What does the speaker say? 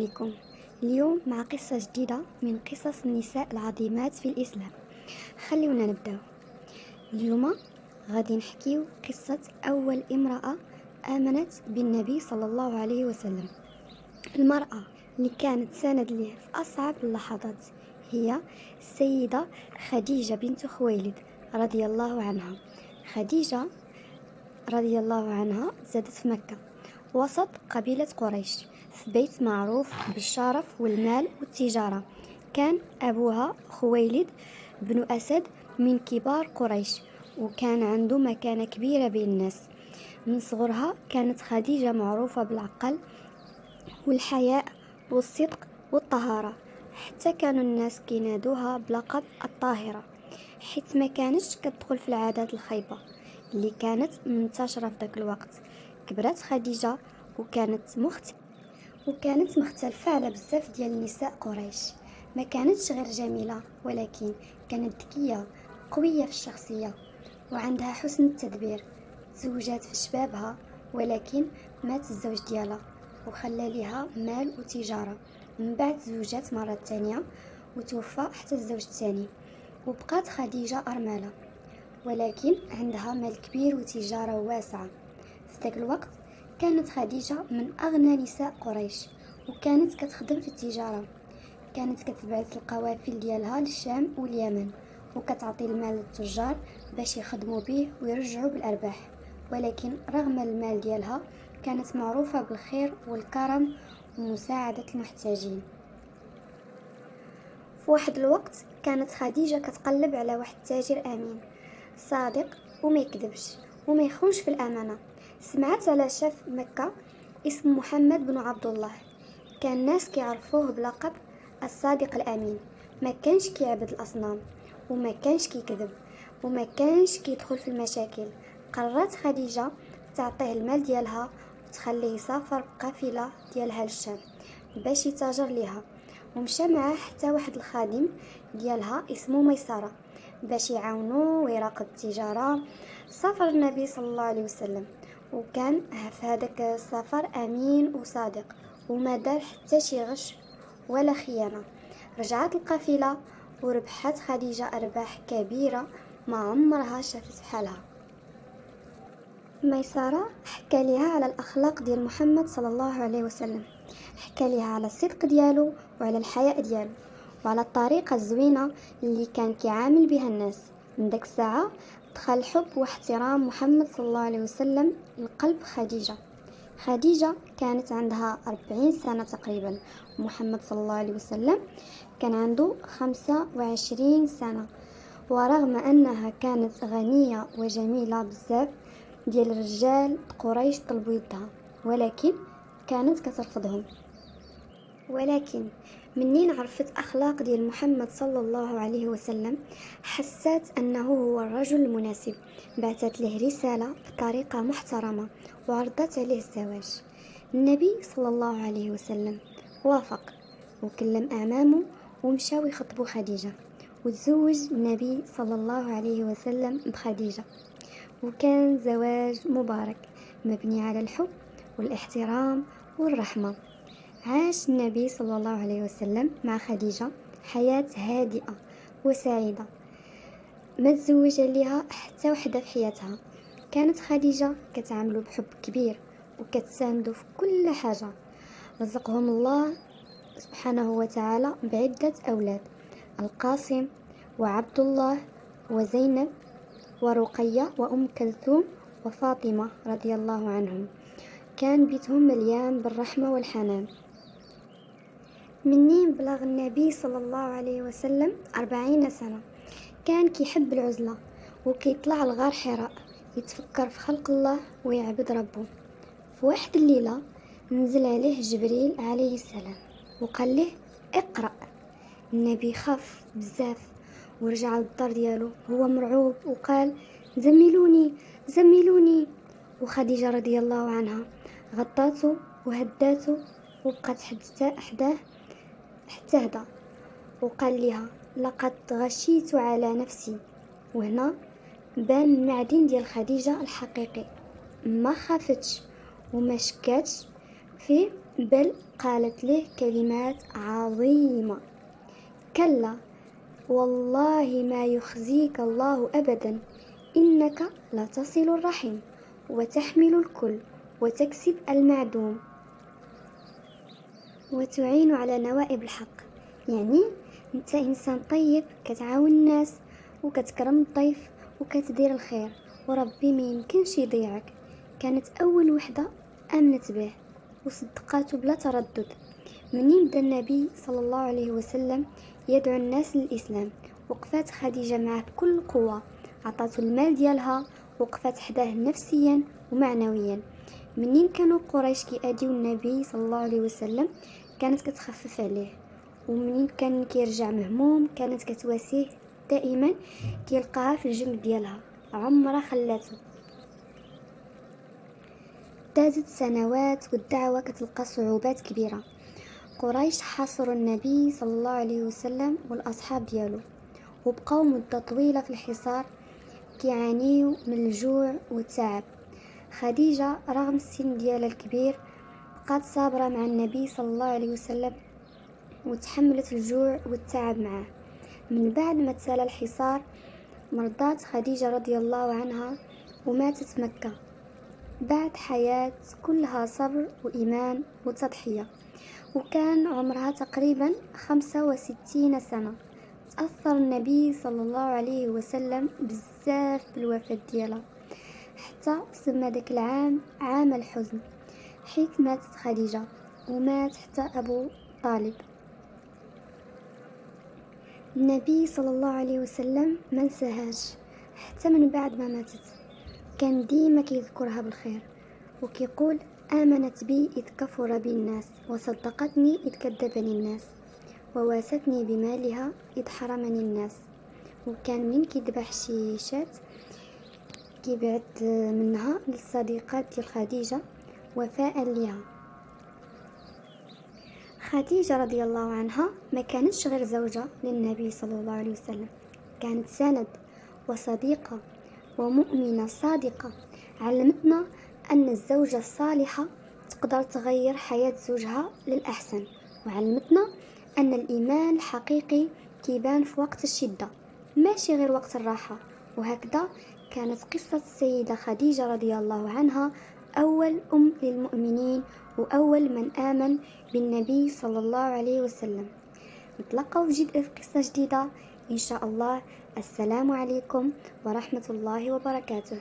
عليكم. اليوم مع قصة جديدة من قصص النساء العظيمات في الإسلام. خلونا نبدأ. اليوم غادي نحكيو قصة أول امرأة آمنت بالنبي صلى الله عليه وسلم. المرأة اللي كانت سند ليه في أصعب اللحظات هي السيدة خديجة بنت خويلد رضي الله عنها. خديجة رضي الله عنها زادت في مكة وسط قبيلة قريش في بيت معروف بالشرف والمال والتجارة. كان أبوها خويلد بن أسد من كبار قريش، وكان عنده مكانة كبيرة بين الناس. من صغرها كانت خديجة معروفة بالعقل والحياء والصدق والطهارة، حتى كانوا الناس كينادوها بلقب الطاهرة، حيث ما كانتش كتدخل في العادات الخايبة اللي كانت منتشرة في ذاك الوقت. كبرت خديجة وكانت مختلفة على بزاف ديال النساء قريش. ما كانتش غير جميلة، ولكن كانت ذكية قوية في الشخصية وعندها حسن التدبير. تزوجات في شبابها، ولكن مات الزوج ديالها وخلى ليها مال وتجارة. من بعد زوجات مرة تانية وتوفى حتى الزوج الثاني، وبقات خديجة أرملة، ولكن عندها مال كبير وتجارة واسعة. في ذاك الوقت كانت خديجة من أغنى نساء قريش، وكانت كتخدم في التجارة. كانت كتبعث القوافل ديالها للشام واليمن، وكتعطي المال للتجار باش يخدموا به ويرجعوا بالأرباح. ولكن رغم المال ديالها كانت معروفة بالخير والكرم ومساعدة المحتاجين. في واحد الوقت كانت خديجة كتقلب على واحد تاجر أمين صادق وما يكذبش وما يخونش في الأمانة. سمعت على شاف مكة اسم محمد بن عبد الله، كان الناس كيعرفوه بلقب الصادق الأمين. ما كانش كيعبد الأصنام، وما كانش كيكذب، وما كانش كيدخل في المشاكل. قررت خديجة تعطيه المال ديالها وتخليه يسافر بقافلة ديالها للشام باش يتاجر ليها، ومشى معاه حتى واحد الخادم ديالها اسمه ميسرة باش يعاونوه ويراقب التجارة. سافر النبي صلى الله عليه وسلم، وكان في هذاك السفر أمين وصادق، وما دار حتى شي غش ولا خيانة. رجعت القافلة وربحت خديجة أرباح كبيرة ما عمرها شافت بحالها. ميسرة حكى لها على الأخلاق ديال محمد صلى الله عليه وسلم، حكى لها على الصدق ديالو وعلى الحياء ديالو وعلى الطريقة الزوينة اللي كان كيعامل بها الناس. من داك الساعة دخل حب واحترام محمد صلى الله عليه وسلم لقلب خديجة. خديجة كانت عندها 40 سنة تقريبا، ومحمد صلى الله عليه وسلم كان عنده 25 سنة. ورغم أنها كانت غنية وجميلة بزاف ديال الرجال قريش طلبوا يدها، ولكن كانت كترفضهم. ولكن منين عرفت أخلاق ديال محمد صلى الله عليه وسلم حسات أنه هو الرجل المناسب. بعثت له رسالة بطريقة محترمة وعرضت عليه الزواج. النبي صلى الله عليه وسلم وافق وكلم أعمامه ومشاو يخطبوا خديجة، وتزوج النبي صلى الله عليه وسلم بخديجة. وكان زواج مبارك مبني على الحب والاحترام والرحمة. عاش النبي صلى الله عليه وسلم مع خديجة حياة هادئة وسعيدة، ما تزوج لها حتى وحدة في حياتها. كانت خديجة كتعامله بحب كبير وكتسانده في كل حاجة. رزقهم الله سبحانه وتعالى بعدة أولاد: القاسم وعبد الله وزينب ورقية وأم كلثوم وفاطمة رضي الله عنهم. كان بيتهم مليان بالرحمة والحنان. منين بلغ النبي صلى الله عليه وسلم 40 سنة كان كيحب العزلة وكيطلع لغار حراء يتفكر في خلق الله ويعبد ربه. في واحد الليلة نزل عليه جبريل عليه السلام وقال له: اقرأ. النبي خاف بزاف ورجع للدار ديالو هو مرعوب وقال: زملوني زملوني. وخديجة رضي الله عنها غطاته وهداته وبقات حداه حتى هدا، وقال لها: لقد غشيت على نفسي. وهنا بان المعدن ديال خديجة الحقيقي، ما خافتش وما شكاتش فيه بل قالت له كلمات عظيمة: كلا والله ما يخزيك الله أبدا، إنك لتصل الرحم وتحمل الكل وتكسب المعدوم وتعين على نوائب الحق. يعني انت انسان طيب، كتعاون الناس وكتكرم الضيف وكتدير الخير، وربي ما يمكنش يضيعك. كانت اول وحده امنت به وصدقاته بلا تردد. منين بدا النبي صلى الله عليه وسلم يدعو الناس للاسلام، وقفات خديجه معه بكل قوه، عطاته المال ديالها، وقفات حداه نفسيا ومعنويا. منين كانوا قريش كيأديو النبي صلى الله عليه وسلم كانت كتخفف عليه، ومنين كان كيرجع مهموم كانت كتواسيه دائما، كيلقاها في الجنب ديالها، عمرها خلاته. دازت سنوات والدعوة كتلقى صعوبات كبيرة. قريش حاصروا النبي صلى الله عليه وسلم والأصحاب ديالو، وبقاو مدة طويلة في الحصار كيعانيو من الجوع والتعب. خديجة رغم السن ديالها الكبير بقات صابرة مع النبي صلى الله عليه وسلم وتحملت الجوع والتعب معه. من بعد ما تسالى الحصار مرضات خديجة رضي الله عنها وماتت في مكة بعد حياة كلها صبر وإيمان وتضحية، وكان عمرها تقريبا 65 سنة. تأثر النبي صلى الله عليه وسلم بزاف بالوفاة ديالها، حتى سمى داك العام عام الحزن، حيث ماتت خديجة ومات حتى أبو طالب. النبي صلى الله عليه وسلم ما نساهاش حتى من بعد ما ماتت، كان ديما كيذكرها بالخير وكيقول: آمنت بي إذ كفر بي الناس، وصدقتني إذ كذبني الناس، وواستني بمالها إذ حرمني الناس. وكان من كيذبح شي شات كيبعت منها للصديقات ديال خديجة وفاء ليها. خديجة رضي الله عنها ما كانتش غير زوجة للنبي صلى الله عليه وسلم، كانت سند وصديقة ومؤمنة صادقة. علمتنا أن الزوجة الصالحة تقدر تغير حياة زوجها للأحسن، وعلمتنا أن الإيمان الحقيقي كيبان في وقت الشدة ماشي غير وقت الراحة. وهكذا كانت قصة السيدة خديجة رضي الله عنها أول أم للمؤمنين وأول من آمن بالنبي صلى الله عليه وسلم. نتلقوا في قصة جديدة إن شاء الله. السلام عليكم ورحمة الله وبركاته.